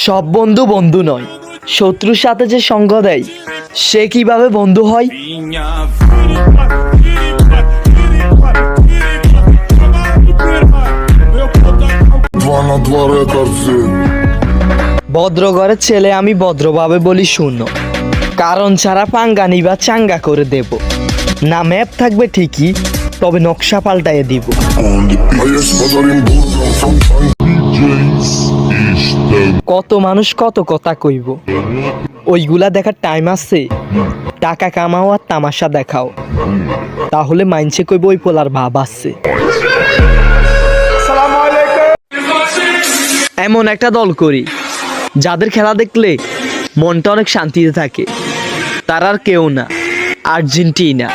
সব বন্ধু বন্ধু নয়, শত্রুর সাথে যে সঙ্গ দেয় সে কিভাবে বন্ধু হয়? ভদ্র ঘরের ছেলে আমি ভদ্রভাবে বলি শূন্য, কারণ ছাড়া পাঙ্গা নিবা চাঙ্গা করে দেব। না ম্যাপ থাকবে ঠিকই, তবে নকশা পাল্টাইয়ে দিব। কত মানুষ কত কথা কইব, ওইগুলা দেখার টাইম আছে? টাকা কামাও আর তামাশা দেখাও, তাহলে মাইনসে কইব ওই পোলার ভাব আছে। এমন একটা দল করি যাদের খেলা দেখলে মনটা অনেক শান্তিতে থাকে। তার আর কেউ না, আর্জেন্টিনা।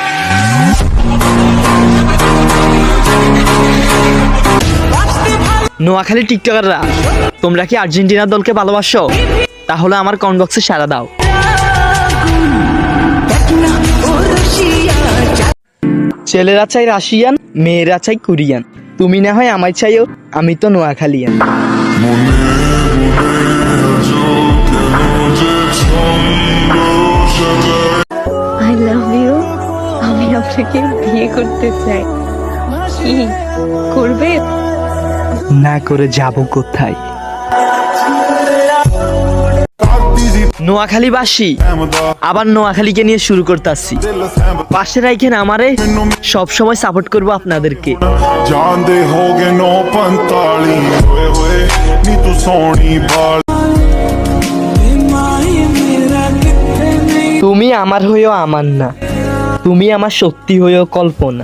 নোয়াখালী টিকটকাররা, তোমরা কি আর্জেন্টিনা দলকে ভালোবাসো? তাহলে আমার কমেন্ট বক্সে সাড়া দাও। ছেলেরা চাই রাশিয়ান, মেয়েরা চাই কোরিয়ান। তুমি না হয় আমায় চাইও, আমি তো নোয়াখালিয়ান। I love you. আমি আপনাকে বিয়ে করতে চাই। কি করবে? না করে যাব কোথায়? নোয়াখালীবাসী আবার নোয়াখালীকে নিয়ে শুরু করতেছি। পাশে রাখেন আমারে, সব সময় সাপোর্ট করব আপনাদেরকে। তুমি আমার হয়েও আমার না, তুমি আমার সত্যি হয়েও কল্পনা।